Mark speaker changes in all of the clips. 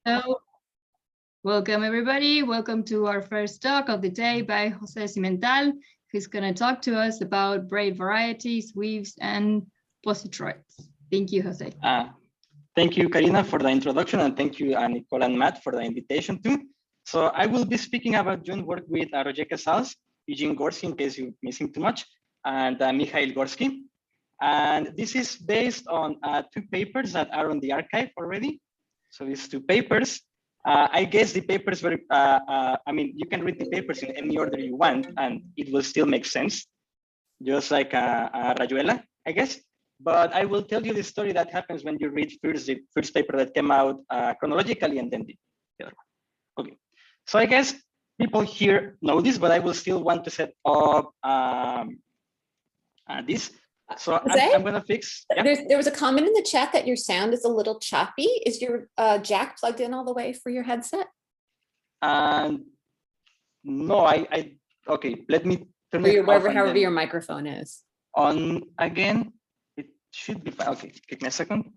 Speaker 1: Hello, welcome everybody. Welcome to our first talk of the day by José Simental, who's going to talk to us about braid varieties, weaves, and positroids. Thank you, José.
Speaker 2: Thank you, Karina, for the introduction, and thank you, Nicole and Matt, for the invitation too. So I will be speaking about joint work with Roger Casals, Eugene Gorsky, in case you miss him too much, and Mikhail Gorsky. And this is based on two papers that are on the archive already. So these two papers, I guess the papers were, I mean, you can read the papers in any order you want, and it will still make sense, just like Rayuela, I guess. But I will tell you the story that happens when you read first the first paper that came out chronologically, and then the other one. Okay, so I guess people here know this, but I will still want to set up this. So I'm gonna fix.
Speaker 3: Yeah. There was a comment in the chat that your sound is a little choppy. Is your jack plugged in all the way for your headset?
Speaker 2: No, okay. Let me turn
Speaker 3: it off. However your microphone is
Speaker 2: on again. It should be fine. Okay, give me a second.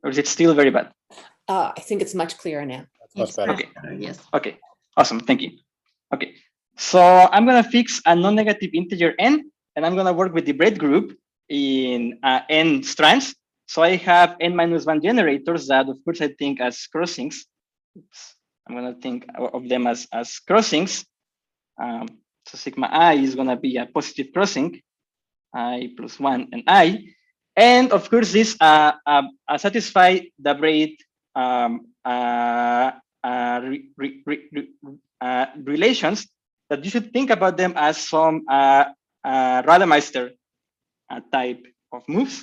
Speaker 2: Or is it still very bad?
Speaker 3: I think it's much clearer now.
Speaker 1: That's much better.
Speaker 2: Okay.
Speaker 1: Yes.
Speaker 2: Okay. Awesome. Thank you. Okay. So I'm gonna fix a non-negative integer n, and I'm gonna work with the braid group in n strands. So I have n-1 generators that, of course, I think as crossings. Oops. I'm gonna think of them as crossings. So sigma I is gonna be a positive crossing, I plus 1 and I. And of course, this satisfy the braid relations that you should think about them as some Rademeister type of moves.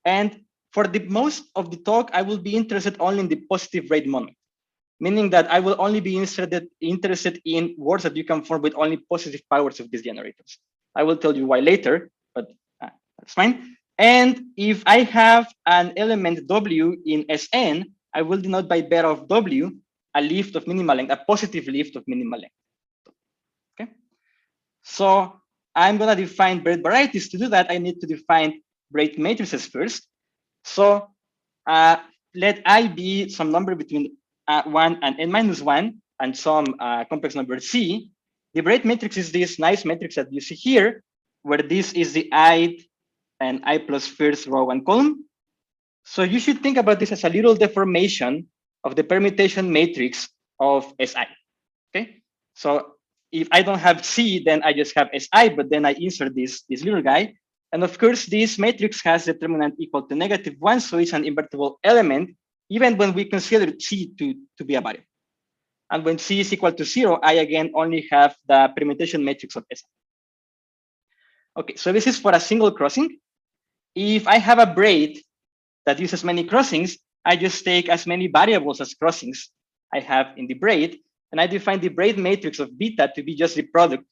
Speaker 2: And for the most of the talk, I will be interested only in the positive braid moment, meaning that I will only be interested in words that you can form with only positive powers of these generators. I will tell you why later, but that's fine. And if I have an element W in Sn, I will denote by beta of W a lift of minimal length, a positive lift of minimal length. Okay. So I'm going to define braid varieties. To do that, I need to define braid matrices first. So let I be some number between 1 and n-1 and some complex number C. The braid matrix is this nice matrix that you see here, where this is the ith and I plus first row and column. So you should think about this as a little deformation of the permutation matrix of Si. Okay. So if I don't have C, then I just have Si, but then I insert this little guy. And of course, this matrix has determinant equal to -1, so it's an invertible element, even when we consider C to be a variable. And when C is equal to 0, I again only have the permutation matrix of Si. Okay, so this is for a single crossing. If I have a braid that uses many crossings, I just take as many variables as crossings I have in the braid, and I define the braid matrix of beta to be just the product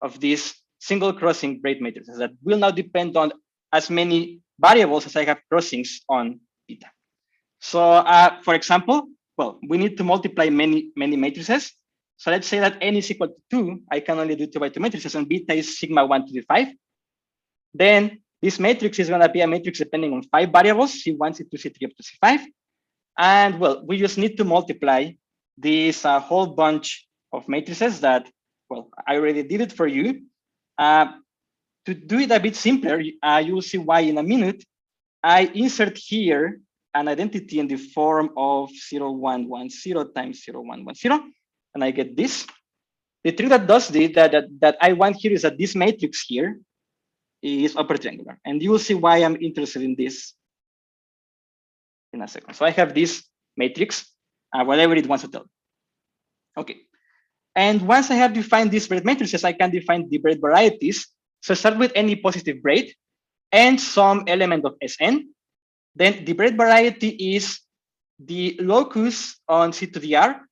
Speaker 2: of these single crossing braid matrices that will now depend on as many variables as I have crossings on beta. So for example, well, we need to multiply many matrices. So let's say that n is equal to 2, I can only do 2 by 2 matrices, and beta is sigma 1 to the 5. Then this matrix is going to be a matrix depending on 5 variables, C1, C2, C3, up to C5. And well, we just need to multiply this whole bunch of matrices that, well, I already did it for you. To do it a bit simpler, you will see why in a minute. I insert here an identity in the form of 0, 1, 1, 0 times 0, 1, 1, 0, and I get this. The trick that does this, that I want here, is that this matrix here is upper triangular, and you will see why I'm interested in this in a second. So I have this matrix, whatever it wants to tell. Okay, and once I have defined these braid matrices, I can define the braid varieties. So start with any positive braid and some element of Sn. Then the braid variety is the locus on C to the R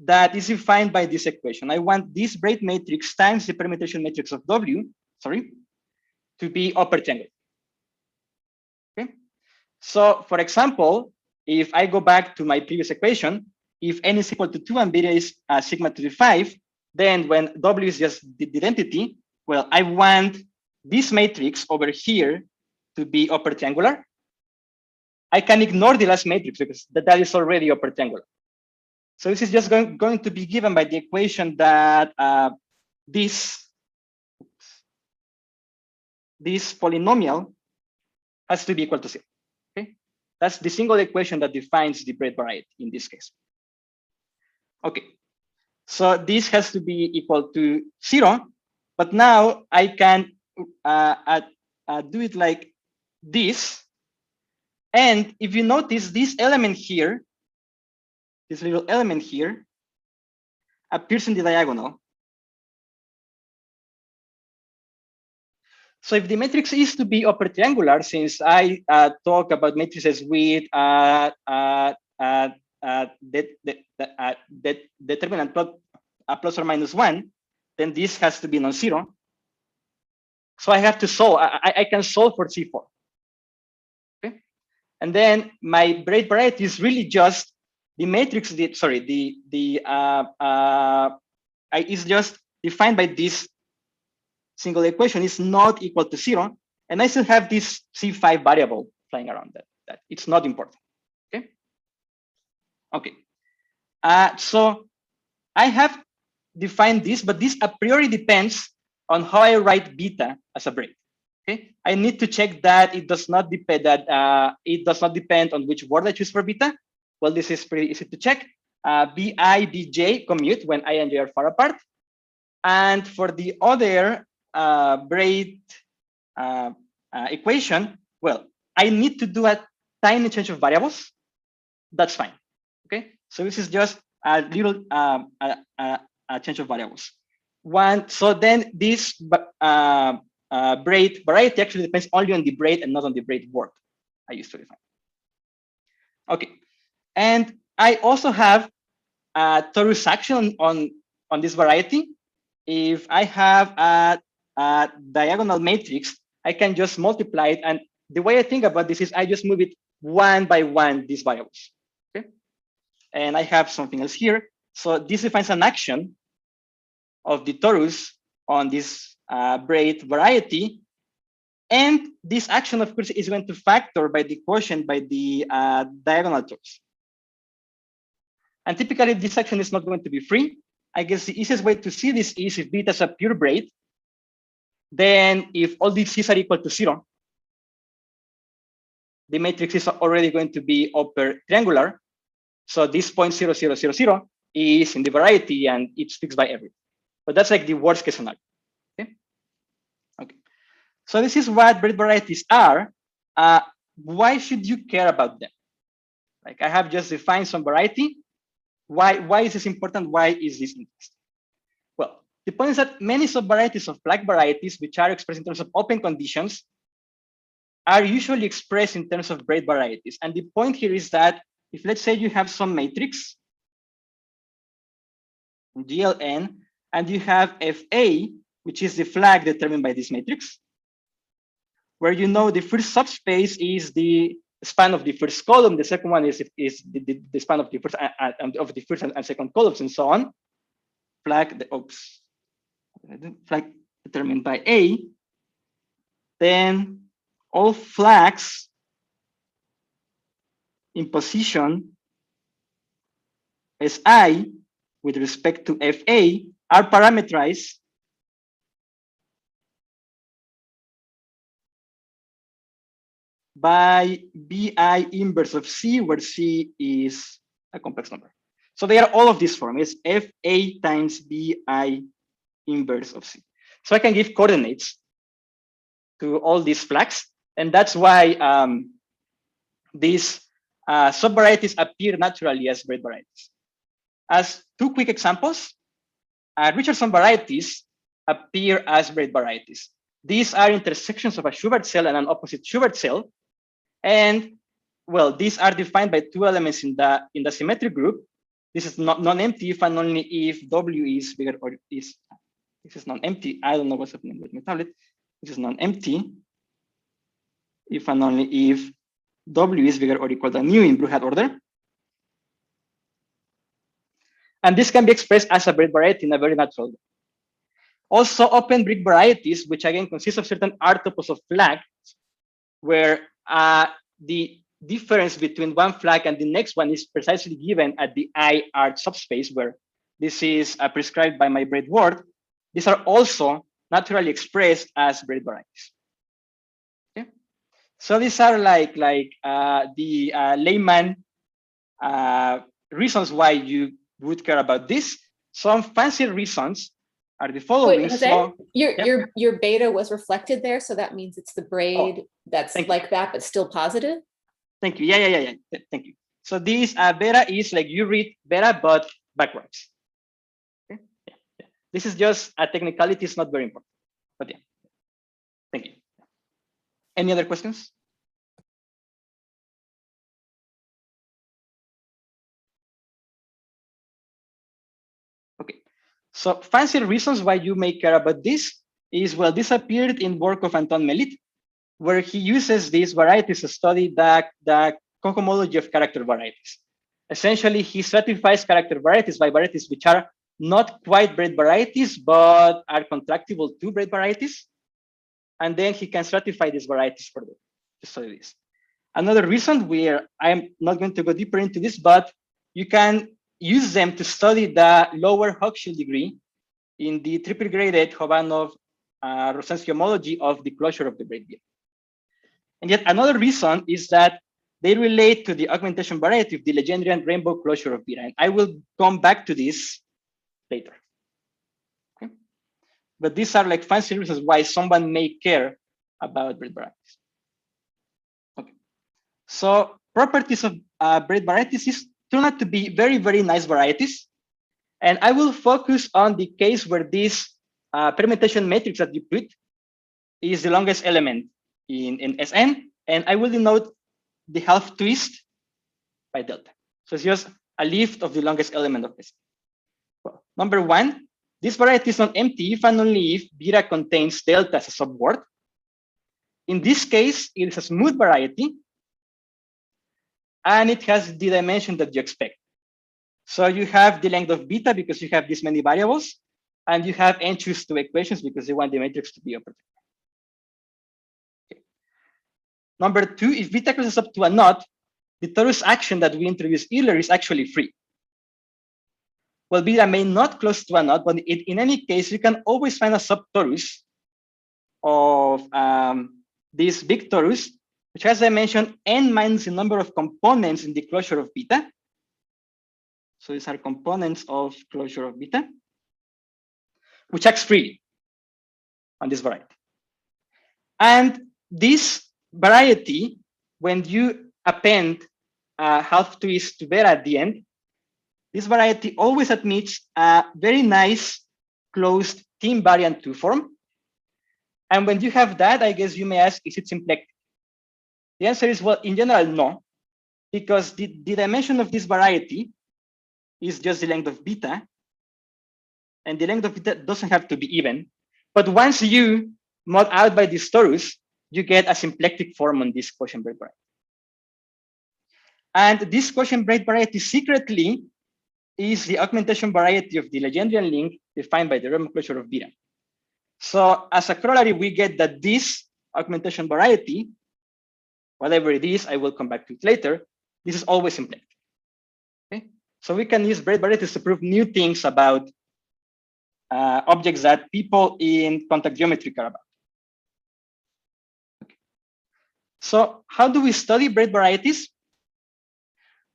Speaker 2: that is defined by this equation. I want this braid matrix times the permutation matrix of W, to be upper triangle. Okay. So for example, if I go back to my previous equation, if n is equal to 2 and beta is sigma to the 5, then when W is just the identity, well, I want this matrix over here to be upper triangular. I can ignore the last matrix because that is already upper triangular. So this is just going to be given by the equation that this polynomial has to be equal to 0. Okay, that's the single equation that defines the Braid variety in this case. Okay, so this has to be equal to 0, but now I can do it like this. And if you notice, this element here, this little element here, appears in the diagonal. So if the matrix is to be upper triangular, since I talk about matrices with determinant plus or minus 1, then this has to be non-zero. So I have to solve. I can solve for C4. Okay, and then my Braid variety is really just the matrix. Is just defined by this single equation is not equal to 0, and I still have this C5 variable flying around that it's not important. Okay. Okay. So I have defined this, but this a priori depends on how I write beta as a braid. Okay. I need to check that it does not depend on which word I choose for beta. Well, this is pretty easy to check. Bi, bj commute when I and j are far apart. And for the other Braid equation, well, I need to do a tiny change of variables. That's fine. Okay, so this is just a little change of variables. So then this Braid variety actually depends only on the braid and not on the braid word I used to define. Okay, and I also have a torus action on this variety. If I have a diagonal matrix, I can just multiply it. And the way I think about this is I just move it one by one, these variables. Okay. And I have something else here. So this defines an action of the torus on this Braid variety. And this action, of course, is going to factor by the quotient by the diagonal torus. And typically, this action is not going to be free. I guess the easiest way to see this is if beta is a pure braid, then if all these c's are equal to 0, the matrix is already going to be upper triangular. So this 0.0000 is in the variety and it's fixed by everything. But that's like the worst case scenario. Okay. Okay. So this is what Braid varieties are. Why should you care about them? Like I have just defined some variety. Why is this important? Why is this interesting? Well, the point is that many subvarieties of Black varieties, which are expressed in terms of open conditions, are usually expressed in terms of Braid varieties. And the point here is that if let's say you have some matrix, GLN, and you have FA, which is the flag determined by this matrix, where you know the first subspace is the span of the first column, the second one is the span of the first and second columns, and so on. Flag determined by A. Then all flags in position Si with respect to Fa are parameterized by Bi inverse of C, where C is a complex number. So they are all of this form. It's Fa times Bi inverse of C. So I can give coordinates to all these flags. And that's why these subvarieties appear naturally as Braid varieties. As two quick examples, Richardson varieties appear as Braid varieties. These are intersections of a Schubert cell and an opposite Schubert cell. And well, these are defined by two elements in the symmetric group. This is non-empty if and only if W is bigger or is. This is non-empty. I don't know what's happening with my tablet. This is non-empty if and only if W is bigger or equal than mu in Blue hat order. And this can be expressed as a braid variety in a very natural way. Also, open brick varieties, which again consist of certain r-topos of flags, where the difference between one flag and the next one is precisely given at the I-art subspace, where this is prescribed by my braid word. These are also naturally expressed as braid varieties. Okay? So these are like the layman reasons why you would care about this. Some fancy reasons are the following.
Speaker 3: Wait, Jose,
Speaker 2: so,
Speaker 3: your beta was reflected there, so that means it's the braid that's like that, but still positive.
Speaker 2: Thank you. Yeah. Thank you. So this beta is like you read beta but backwards. Okay? Yeah. This is just a technicality. It's not very important, but yeah. Thank you. Any other questions? Okay. So fancy reasons why you may care about this is, well, this appeared in work of Anton Melit, where he uses these varieties to study the cohomology of character varieties. Essentially, he stratifies character varieties by varieties which are not quite braid varieties, but are contractible to braid varieties. And then he can stratify these varieties further to study this. Another reason where I'm not going to go deeper into this, but you can use them to study the lower Hochschild degree in the triple graded Hovanov-Rosensky homology of the closure of the braid beard. And yet another reason is that they relate to the augmentation variety of the Legendrian rainbow closure of Bira. And I will come back to this later. Okay? But these are like fancy reasons why someone may care about braid varieties. Okay. So properties of braid varieties turn out to be very, very nice varieties. And I will focus on the case where this permutation matrix that you put is the longest element in Sn, and I will denote the half twist by delta. So it's just a lift of the longest element of Sn. Well, number one, this variety is not empty if and only if Bira contains delta as a subword. In this case, it is a smooth variety, and it has the dimension that you expect. So you have the length of beta because you have this many variables, and you have n choose 2 equations because you want the matrix to be a particular. Okay. Number two, if beta closes up to a knot, the torus action that we introduced earlier is actually free. Well, beta may not close to a knot, but in any case, you can always find a subtorus of this big torus, which has dimension n minus the number of components in the closure of beta. So these are components of closure of beta, which acts freely on this variety. And this variety, when you append a half twist to beta at the end, this variety always admits a very nice closed team variant 2 form. And when you have that, I guess you may ask, is it symplectic? The answer is, well, in general, no, because the dimension of this variety is just the length of beta, and the length of beta doesn't have to be even. But once you mod out by this torus, you get a symplectic form on this quotient braid variety. And this quotient braid variety secretly is the augmentation variety of the Legendrian link defined by the Riemann closure of beta. So as a corollary, we get that this augmentation variety, whatever it is, I will come back to it later, this is always symplectic. Okay? So we can use braid varieties to prove new things about objects that people in contact geometry care about. Okay. So how do we study braid varieties?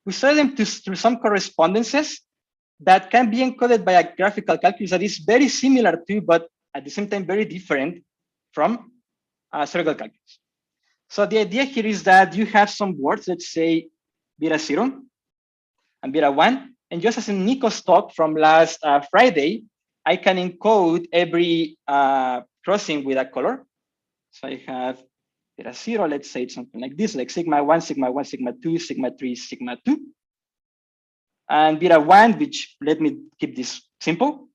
Speaker 2: We study them through some correspondences that can be encoded by a graphical calculus that is very similar to, but at the same time very different from spherical calculus. So the idea here is that you have some words, let's say beta 0 and beta 1, and just as in Nico's talk from last Friday, I can encode every crossing with a color. So I have beta 0, let's say it's something like this, like sigma 1, sigma 1, sigma 2, sigma 3, sigma 2. And beta 1, which let me keep this simple.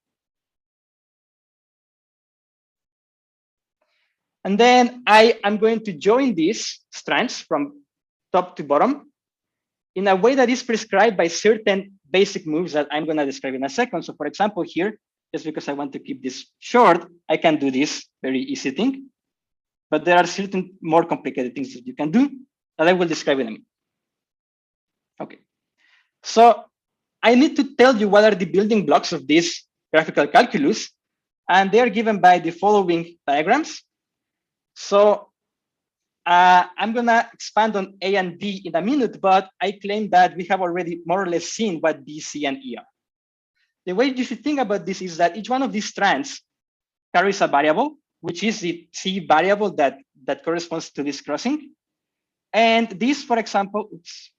Speaker 2: And then I am going to join these strands from top to bottom in a way that is prescribed by certain basic moves that I'm going to describe in a second. So for example, here, just because I want to keep this short, I can do this very easy thing. But there are certain more complicated things that you can do that I will describe in a minute. Okay. So I need to tell you what are the building blocks of this graphical calculus, and they are given by the following diagrams. So I'm going to expand on A and D in a minute, but I claim that we have already more or less seen what B, C, and E are. The way you should think about this is that each one of these strands carries a variable, which is the C variable that corresponds to this crossing. And this, for example, oops.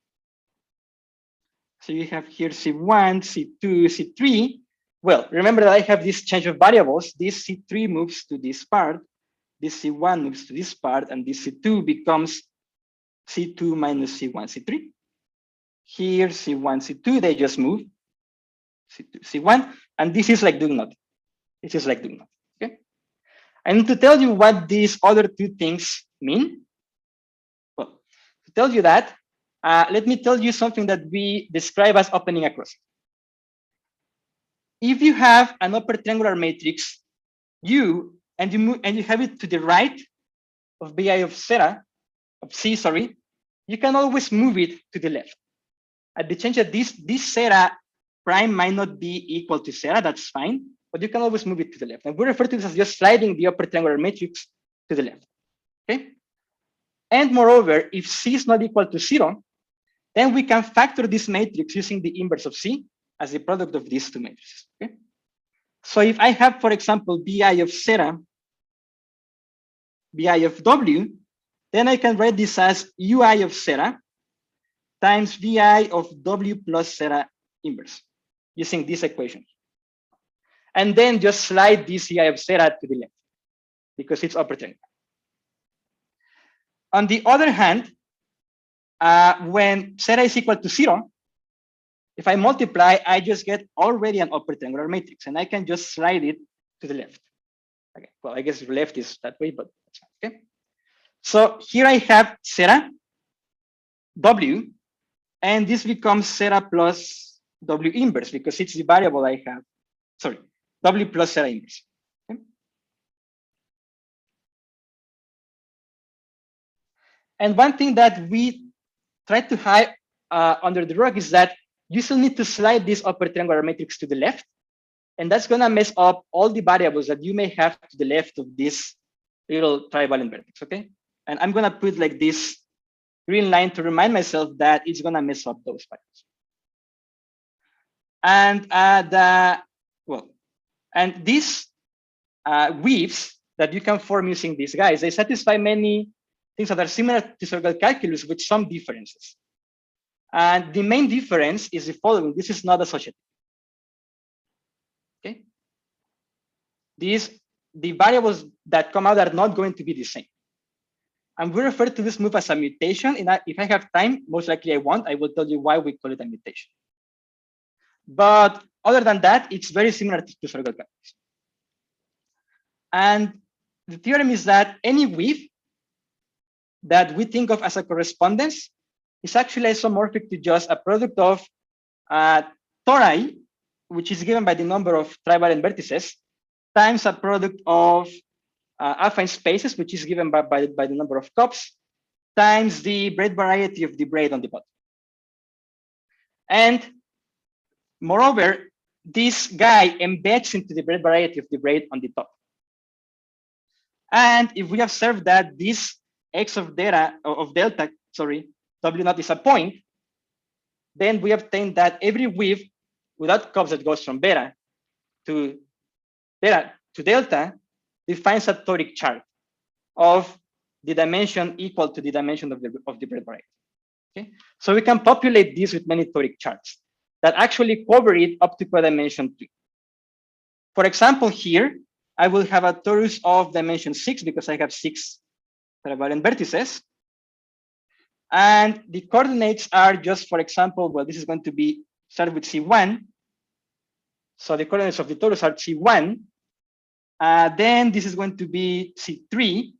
Speaker 2: So you have here C1, C2, C3. Well, remember that I have this change of variables. This C3 moves to this part. This C1 moves to this part, and this C2 becomes C2 minus C1, C3. Here, C1, C2, they just move. C2, C1, and this is like doing nothing. This is like doing nothing, okay? I need to tell you what these other two things mean. Well, to tell you that, let me tell you something that we describe as opening a crossing. If you have an upper triangular matrix, you have it to the right of BI of C, sorry, you can always move it to the left. At the change that this zeta prime might not be equal to zeta, that's fine, but you can always move it to the left. And we refer to this as just sliding the upper triangular matrix to the left, okay? And moreover, if C is not equal to 0, then we can factor this matrix using the inverse of C as the product of these two matrices, okay? So if I have, for example, BI of zeta, BI of W, then I can write this as UI of zeta times VI of W plus zeta inverse using this equation. And then just slide this VI of zeta to the left because it's upper triangular. On the other hand, when zeta is equal to 0, if I multiply, I just get already an upper triangular matrix, and I can just slide it to the left. Okay, well, I guess left is that way, but that's fine, okay? So here I have zeta, W, and this becomes zeta plus W inverse because it's the variable I have. Sorry, W plus zeta inverse. Okay? And one thing that we try to hide under the rug is that you still need to slide this upper triangular matrix to the left. And that's going to mess up all the variables that you may have to the left of this little trivalent vertex, okay? And I'm going to put like this green line to remind myself that it's going to mess up those variables. And these weaves that you can form using these guys, they satisfy many things that are similar to circle calculus with some differences. And the main difference is the following. This is not associative. Okay. The variables that come out are not going to be the same. And we refer to this move as a mutation. If I have time, most likely I won't. I will tell you why we call it a mutation. But other than that, it's very similar to circle calculus. And the theorem is that any weave that we think of as a correspondence is actually isomorphic to just a product of tori, which is given by the number of trivalent vertices, times a product of affine spaces, which is given by the number of cups, times the braid variety of the braid on the bottom. And moreover, this guy embeds into the braid variety of the braid on the top. And if we observe that this x of delta, W naught is a point, then we obtain that every weave without cups that goes from beta to delta defines a toric chart of the dimension equal to the dimension of the braid variety. Okay, so we can populate this with many toric charts that actually cover it up to codimension 3. For example, here I will have a torus of dimension 6 because I have 6 trivalent vertices. And the coordinates are just, for example, well, this is going to be start with C1. So the coordinates of the torus are C1. Then this is going to be C3,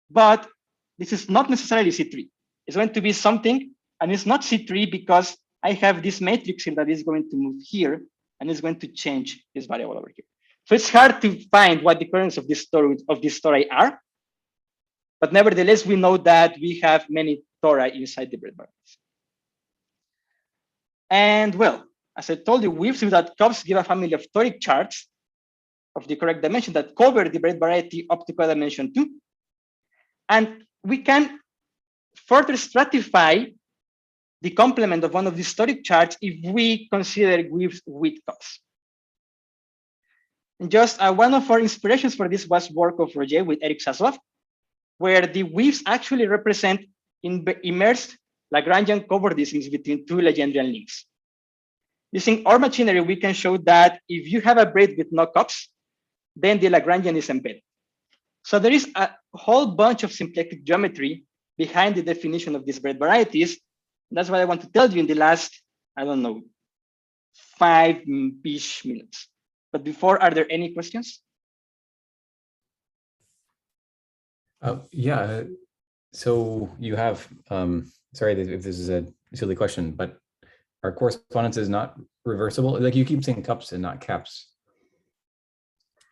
Speaker 2: but this is not necessarily C3. It's going to be something, and it's not C3 because I have this matrix here that is going to move here and is going to change this variable over here. So it's hard to find what the currents of this story are. But nevertheless, we know that we have many tori inside the braid varieties. And well, as I told you, weaves without cups give a family of toric charts of the correct dimension that cover the braid variety up to codimension 2. And we can further stratify the complement of one of these toric charts if we consider weaves with cups. And just one of our inspirations for this was work of Roger with Eric Saslov, where the weaves actually represent immersed Lagrangian coverdisks between two Legendrian links. Using our machinery, we can show that if you have a braid with no cups, then the Lagrangian is embedded. So there is a whole bunch of symplectic geometry behind the definition of these braid varieties. That's what I want to tell you in the last, I don't know, 5-ish minutes. But before, are there any questions?
Speaker 4: Yeah, so you have, sorry if this is a silly question, but our correspondence is not reversible? Like you keep saying cups and not caps.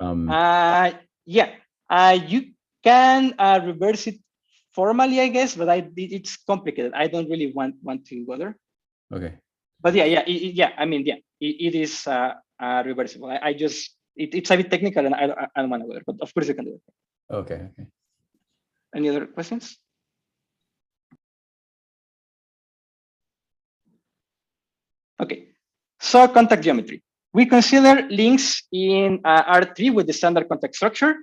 Speaker 2: Yeah, you can reverse it formally, I guess, but it's complicated. I don't really want to bother.
Speaker 4: Okay.
Speaker 2: But it is reversible. I just, it's a bit technical and I don't want to bother, but of course you can do it.
Speaker 4: Okay.
Speaker 2: Any other questions? Okay, so contact geometry. We consider links in R3 with the standard contact structure.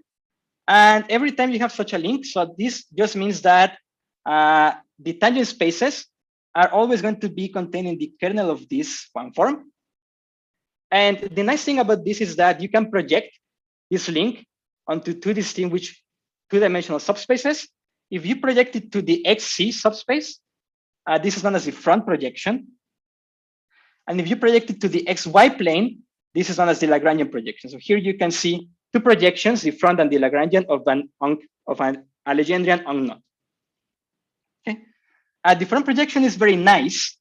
Speaker 2: And every time you have such a link, so this just means that the tangent spaces are always going to be contained in the kernel of this one form. And the nice thing about this is that you can project this link onto two distinguished two-dimensional subspaces. If you project it to the XC subspace, this is known as the front projection. And if you project it to the XY plane, this is known as the Lagrangian projection. So here you can see two projections, the front and the Lagrangian of a Legendrian knot. Okay, the front projection is very nice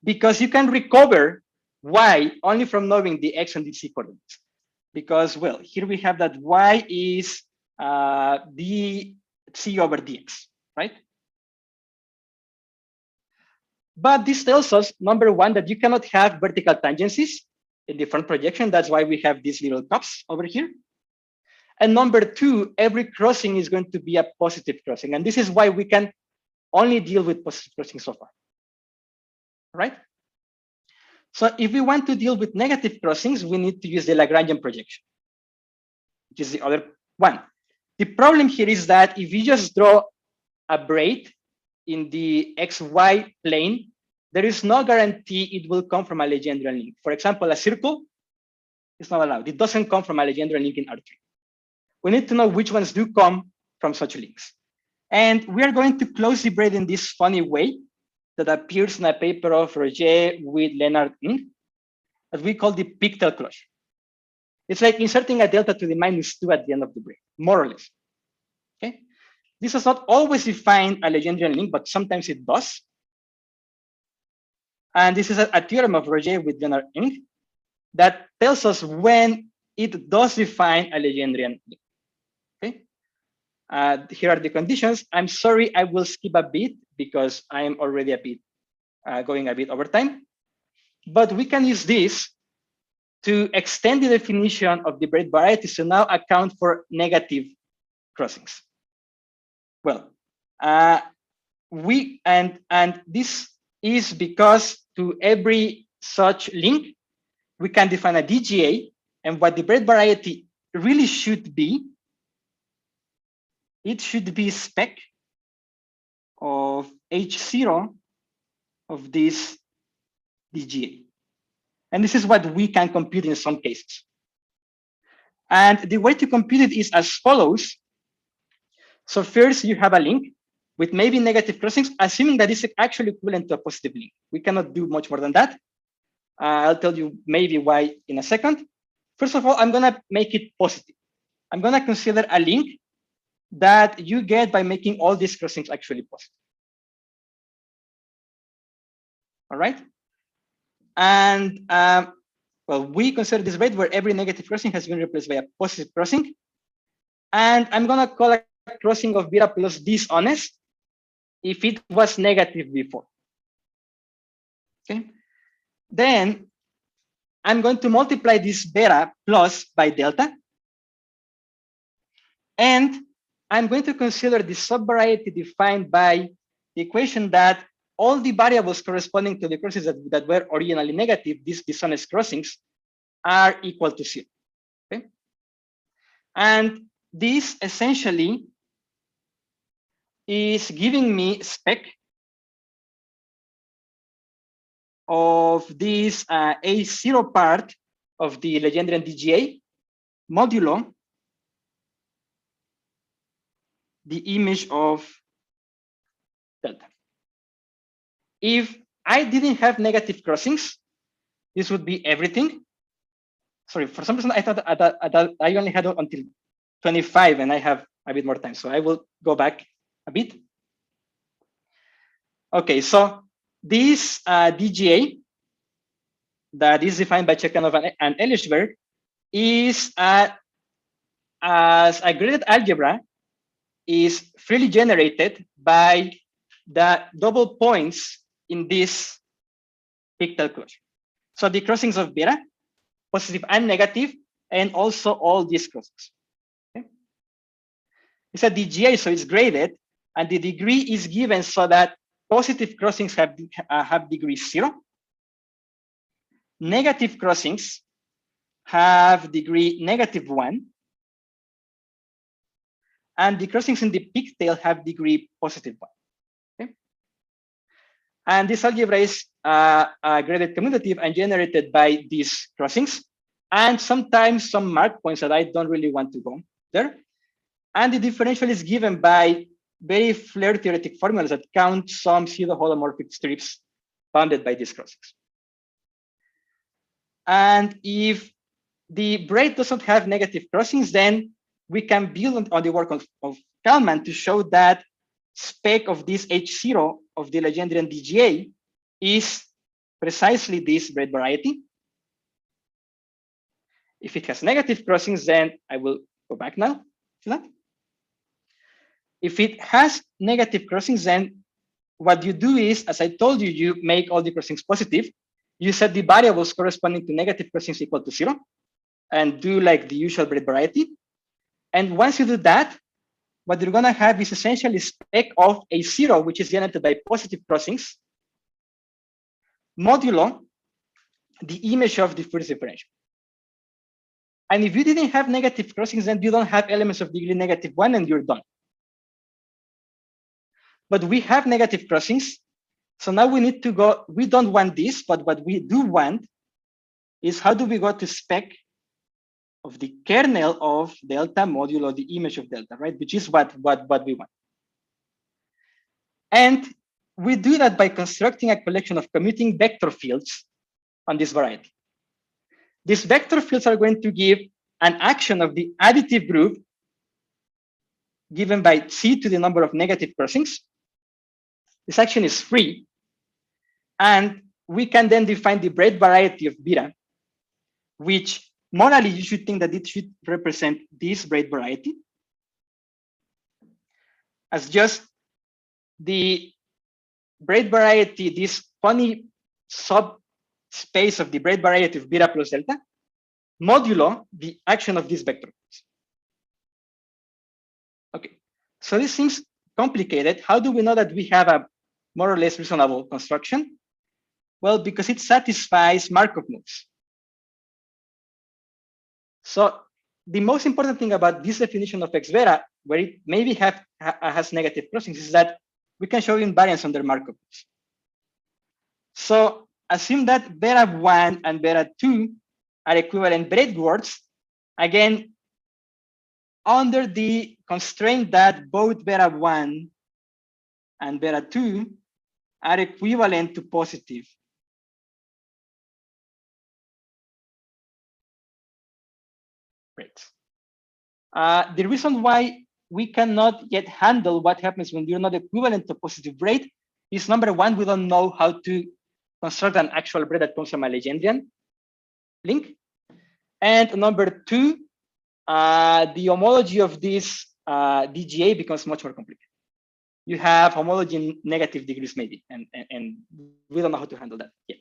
Speaker 2: because you can recover Y only from knowing the X and the Z coordinates. Because, well, here we have that Y is dC over dx, right? But this tells us, number one, that you cannot have vertical tangencies in the front projection. That's why we have these little cups over here. And number two, every crossing is going to be a positive crossing. And this is why we can only deal with positive crossing so far, right? So if we want to deal with negative crossings, we need to use the Lagrangian projection, which is the other one. The problem here is that if you just draw a braid in the XY plane, there is no guarantee it will come from a Legendrian link. For example, a circle is not allowed. It doesn't come from a Legendrian link in R3. We need to know which ones do come from such links. And we are going to close the braid in this funny way that appears in a paper of Roger with Leonard Ng, that we call the pictal closure. It's like inserting a delta to the -2 at the end of the braid, more or less. Okay. This does not always define a Legendrian link, but sometimes it does. And this is a theorem of Roger with Leonard Ng that tells us when it does define a Legendrian link. Okay. Here are the conditions. I'm sorry, I will skip a bit because I'm already a bit going a bit over time. But we can use this to extend the definition of the braid varieties to now account for negative crossings. Well, this is because to every such link, we can define a DGA, and what the braid variety really should be, it should be spec of H0 of this DGA. And this is what we can compute in some cases. And the way to compute it is as follows. So first you have a link with maybe negative crossings, assuming that it's actually equivalent to a positive link. We cannot do much more than that. I'll tell you maybe why in a second. First of all, I'm gonna make it positive. I'm gonna consider a link that you get by making all these crossings actually positive. All right. And well, we consider this braid where every negative crossing has been replaced by a positive crossing. And I'm gonna call a crossing of beta plus dishonest if it was negative before. Okay. Then I'm going to multiply this beta plus by delta. And I'm going to consider the subvariety defined by the equation that all the variables corresponding to the crossings that were originally negative, these dishonest crossings, are equal to 0. Okay? And this essentially is giving me spec of this A0 part of the Legendrian DGA modulo the image of delta. If I didn't have negative crossings, this would be everything. Sorry, for some reason I thought I only had until 25 and I have a bit more time. So I will go back a bit. Okay, so this DGA that is defined by Chekhanov and Elishberg is as a graded algebra is freely generated by the double points in this pictal closure. So the crossings of beta, positive and negative, and also all these crossings. Okay? It's a DGA, so it's graded, and the degree is given so that positive crossings have degree 0. Negative crossings have degree -1. And the crossings in the pigtail have degree +1. Okay? And this algebra is graded commutative and generated by these crossings, and sometimes some mark points that I don't really want to go there. And the differential is given by very flare theoretic formulas that count some pseudo-holomorphic strips bounded by these crossings. And if the braid doesn't have negative crossings, then we can build on the work of Kalman to show that spec of this H0 of the Legendrian DGA is precisely this braid variety. If it has negative crossings, then I will go back now to that. If it has negative crossings, then what you do is, as I told you, you make all the crossings positive. You set the variables corresponding to negative crossings equal to 0 and do like the usual braid variety. And once you do that, what you're gonna have is essentially spec of A0, which is generated by positive crossings, modulo the image of the first differential. And if you didn't have negative crossings, then you don't have elements of degree -1 and you're done. But we have negative crossings. So now we need to go, we don't want this, but what we do want is how do we go to spec of the kernel of delta modulo the image of delta, right? Which is what we want. And we do that by constructing a collection of commuting vector fields on this variety. These vector fields are going to give an action of the additive group given by C to the number of negative crossings. This action is free. And we can then define the braid variety of beta, which morally you should think that it should represent this braid variety as just the braid variety, this funny subspace of the braid variety of beta plus delta, modulo the action of these vector fields. Okay, so this seems complicated. How do we know that we have a more or less reasonable construction? Well, because it satisfies Markov moves. So the most important thing about this definition of X beta, where it maybe has negative crossings, is that we can show invariance under Markov moves. So assume that beta 1 and beta 2 are equivalent braid words, again, under the constraint that both beta 1 and beta 2 are equivalent to positive. Braids. The reason why we cannot yet handle what happens when you're not equivalent to positive braid is number one, we don't know how to construct an actual braid that comes from a Legendrian link. And number two, the homology of this DGA becomes much more complicated. You have homology in negative degrees maybe, and we don't know how to handle that yet.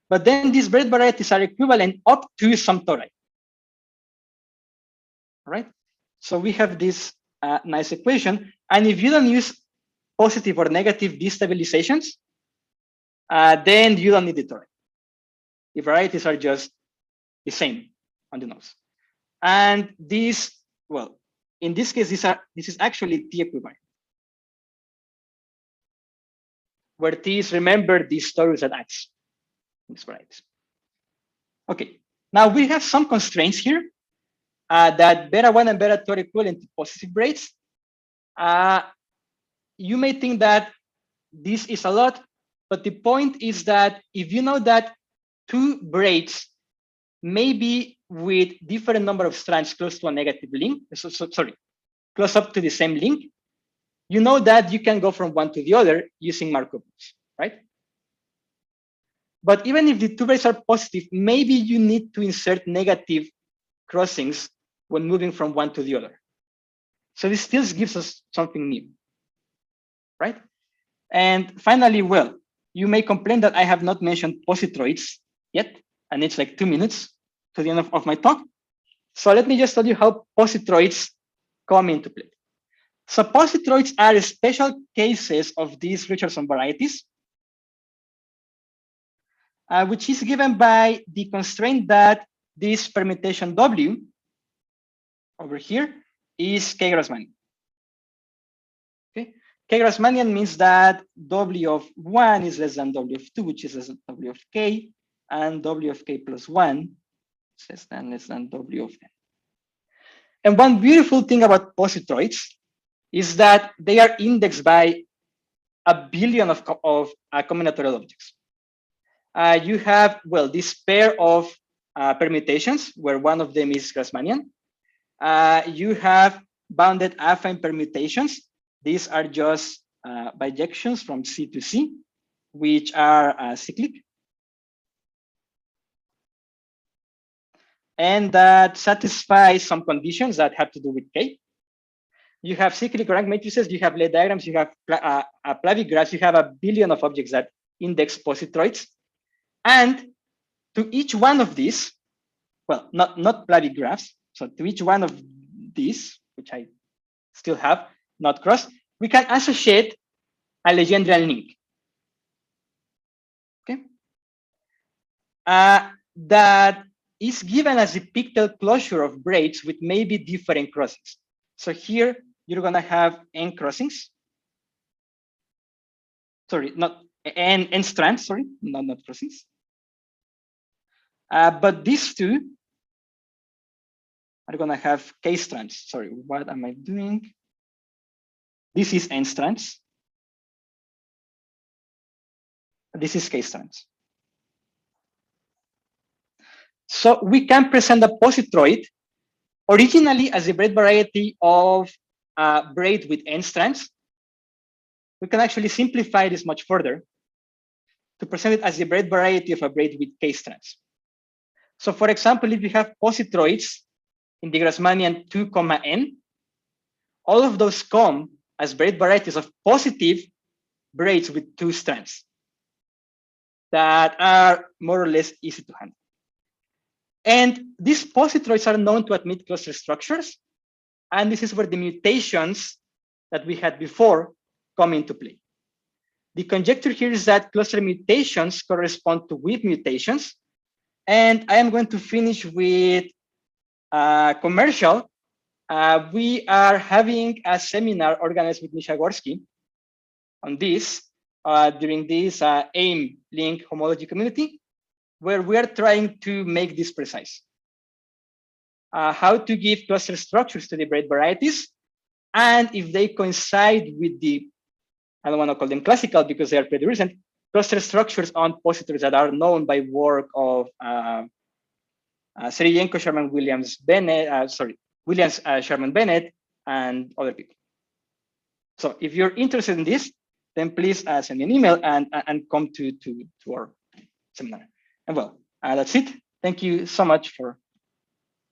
Speaker 2: But then these braid varieties are equivalent up to some tori. All right. So we have this nice equation. And if you don't use positive or negative destabilizations, then you don't need the tori. The varieties are just the same on the nose. And these, well, in this case, this is actually T equivalent. Where T is, remember, these stories that acts. These varieties. Okay. Now we have some constraints here. That beta 1 and beta 2 are equivalent to positive braids. You may think that this is a lot, but the point is that if you know that two braids may be with different number of strands close to a negative link, close up to the same link, you know that you can go from one to the other using Markov rules, right? But even if the two braids are positive, maybe you need to insert negative crossings when moving from one to the other. So this still gives us something new, right? And finally, well, you may complain that I have not mentioned positroids yet, and it's like 2 minutes to the end of my talk. So let me just tell you how positroids come into play. So positroids are special cases of these Richardson varieties, which is given by the constraint that this permutation W over here is K-Grassmannian. Okay, K-Grassmannian means that W of 1 is less than W of 2, which is less than W of K, and W of K plus 1 is less than W of N. And one beautiful thing about positroids is that they are indexed by a billion of combinatorial objects. You have, well, this pair of permutations where one of them is Grassmannian. You have bounded affine permutations. These are just bijections from C to C, which are cyclic. And that satisfy some conditions that have to do with K. You have cyclic rank matrices, you have Lie diagrams, you have clavigraphs, you have a billion of objects that index positroids. And to each one of these, well, not clavigraphs, so to each one of these, which I still have, not crossed, we can associate a Legendrian link. Okay. That is given as a pictal closure of braids with maybe different crossings. So here you're gonna have N crossings. Sorry, not N strands, sorry, not crossings. But these two are gonna have K strands. Sorry, what am I doing? This is N strands. This is K strands. So we can present a positroid originally as a braid variety of braid with N strands. We can actually simplify this much further to present it as a braid variety of a braid with K strands. So for example, if you have positroids in the Grassmannian 2, N, all of those come as braid varieties of positive braids with 2 strands that are more or less easy to handle. And these positroids are known to admit cluster structures. And this is where the mutations that we had before come into play. The conjecture here is that cluster mutations correspond to weave mutations. And I am going to finish with commercial. We are having a seminar organized with Misha Gorsky on this during this AIM link homology community, where we are trying to make this precise. How to give cluster structures to the braid varieties, and if they coincide with the, I don't want to call them classical because they are pretty recent, cluster structures on positors that are known by work of Seriyenko, Sherman Williams, Bennett, Williams, Sherman Bennett, and other people. So if you're interested in this, then please send me an email and come to our seminar. And well, that's it. Thank you so much for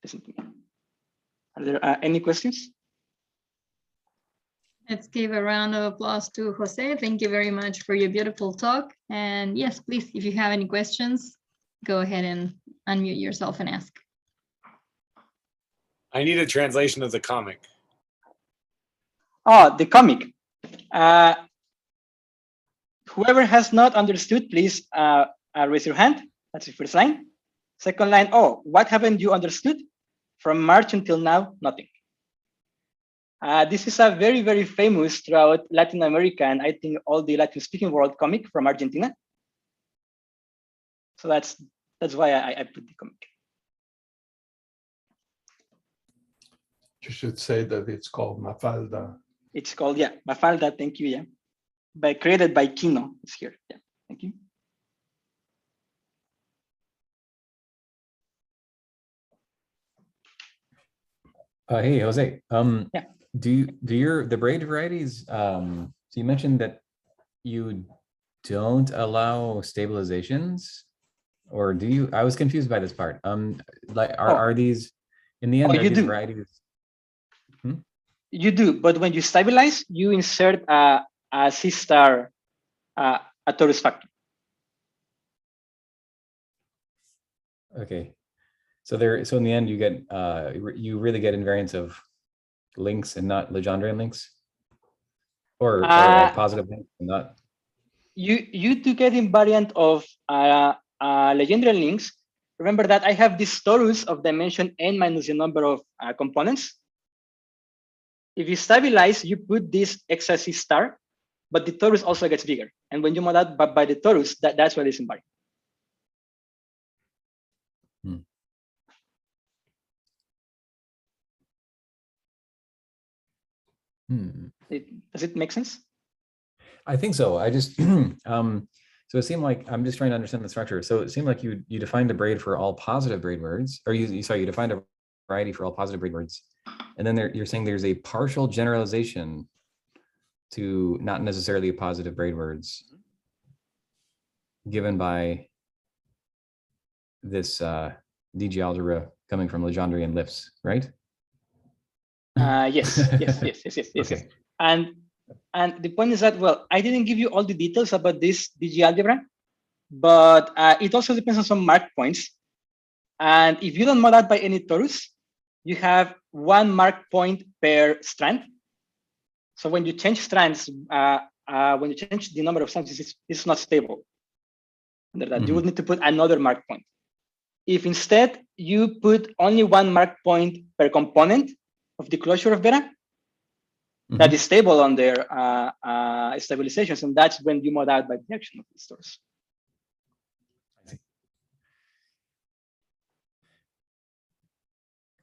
Speaker 2: listening to me. Are there any questions?
Speaker 1: Let's give a round of applause to Jose. Thank you very much for your beautiful talk. And yes, please, if you have any questions, go ahead and unmute yourself and ask.
Speaker 5: I need a translation of the comic.
Speaker 2: Oh, the comic. Whoever has not understood, please raise your hand. That's the first line. Second line, oh, what haven't you understood? From March until now, nothing. This is a very, very famous throughout Latin America and I think all the Latin-speaking world comic from Argentina. So that's why I put the comic.
Speaker 6: You should say that it's called Mafalda.
Speaker 2: It's called, yeah, Mafalda, thank you, yeah. Created by Kino, it's here, yeah, thank you.
Speaker 4: Hey, Jose.
Speaker 2: Yeah.
Speaker 4: Do the braid varieties? So you mentioned that you don't allow stabilizations, or do you? I was confused by this part. Like, are these in the end?
Speaker 2: Oh,
Speaker 4: are
Speaker 2: you
Speaker 4: these
Speaker 2: do.
Speaker 4: Varieties?
Speaker 2: You do, but when you stabilize, you insert a C-star, a torus factor.
Speaker 4: Okay. So in the end, you get you really get invariance of links and not Legendrian links, or positive links and not.
Speaker 2: You do get invariant of Legendrian links. Remember that I have this torus of dimension n minus the number of components. If you stabilize, you put this extra C star, but the torus also gets bigger. And when you mod that by the torus, that's what is invariant. Does it make sense?
Speaker 4: I think so. I just so it seemed like I'm just trying to understand the structure. So it seemed like you defined a braid for all positive braid words, or you defined a variety for all positive braid words, and then you're saying there's a partial generalization to not necessarily positive braid words given by this DG algebra coming from Legendrian lifts, right?
Speaker 2: Yes. Okay. And the point is that, well, I didn't give you all the details about this DG algebra, but it also depends on some mark points. And if you don't mod out by any torus, you have one mark point per strand. So when you change strands, when you change the number of strands, it's not stable. Under that, you would need to put another mark point. If instead you put only one mark point per component of the closure of beta, that is stable on their stabilizations, and that's when you mod out by the action of the stores.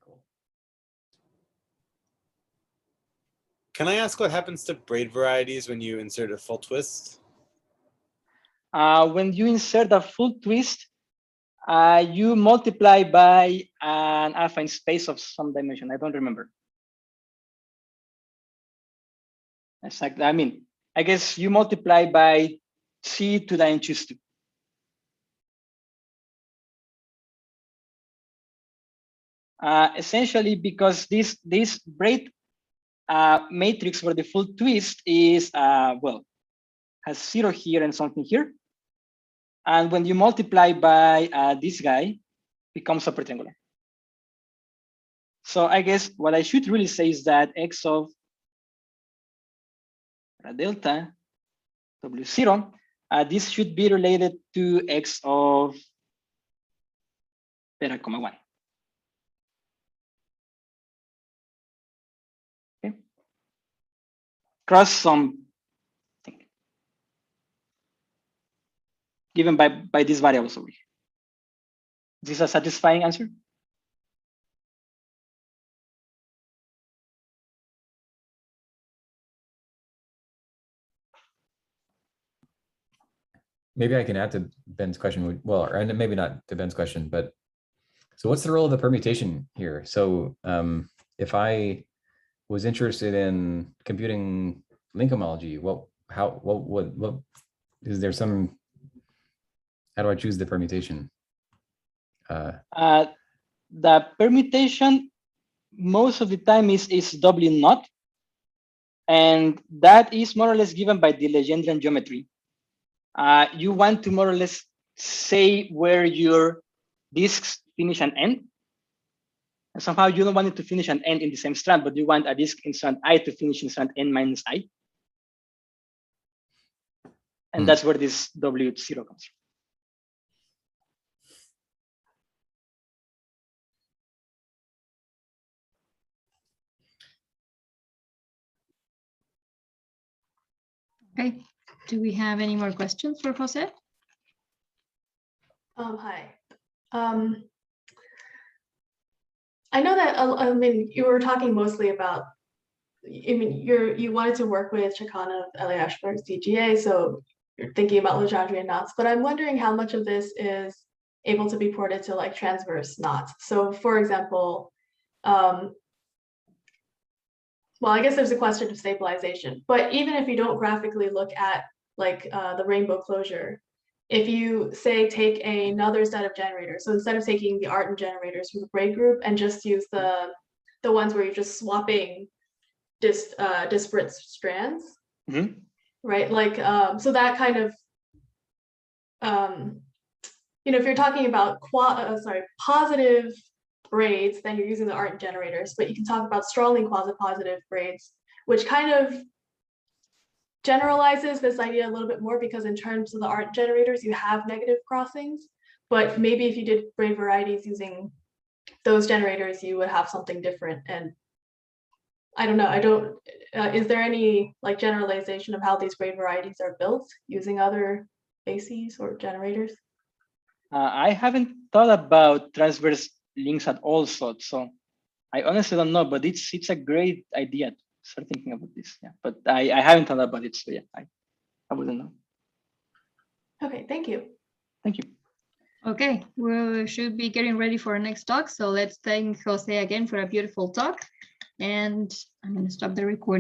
Speaker 4: Cool.
Speaker 5: Can I ask what happens to braid varieties when you insert a full twist?
Speaker 2: When you insert a full twist, you multiply by an affine space of some dimension. I don't remember. Exactly. I mean, I guess you multiply by C to the n choose 2. Essentially, because this braid matrix for the full twist is, well, has 0 here and something here. And when you multiply by this guy, becomes supertriangular. So I guess what I should really say is that x of delta W0, this should be related to x of beta comma 1. Okay. Cross some thing given by these variables over here. Is this a satisfying answer?
Speaker 4: Maybe I can add to Ben's question. Well, and maybe not to Ben's question, but so what's the role of the permutation here? So if I was interested in computing link homology, well, how, what, is there some, how do I choose the permutation?
Speaker 2: The permutation most of the time is W naught. And that is more or less given by the Legendrian geometry. You want to more or less say where your disks finish and end. And somehow you don't want it to finish and end in the same strand, but you want a disk in strand I to finish in strand N minus I. And that's where this W0 comes from.
Speaker 1: Okay, do we have any more questions for Jose?
Speaker 7: Hi. I know that, I mean, you were talking mostly about, I mean, you wanted to work with Chicana L.A. Ashburg's DGA, so you're thinking about Legendrian knots, but I'm wondering how much of this is able to be ported to like transverse knots. So for example, well, I guess there's a question of stabilization, but even if you don't graphically look at like the rainbow closure, if you say take another set of generators, so instead of taking the Artin generators from the Braid group and just use the ones where you're just swapping disparate strands, right? Like, so that kind of, you know, if you're talking about positive braids, then you're using the Artin generators, but you can talk about strongly quasi-positive braids, which kind of generalizes this idea a little bit more, because in terms of the Artin generators, you have negative crossings, but maybe if you did braid varieties using those generators, you would have something different. And I don't know, is there any like generalization of how these braid varieties are built using other bases or generators?
Speaker 2: I haven't thought about transverse links at all, so I honestly don't know, but it's a great idea to start thinking about this. Yeah, but I haven't thought about it, so yeah, I wouldn't know.
Speaker 7: Okay, thank you.
Speaker 2: Thank you.
Speaker 1: Okay, we should be getting ready for our next talk. So let's thank Jose again for a beautiful talk. And I'm going to stop the recording.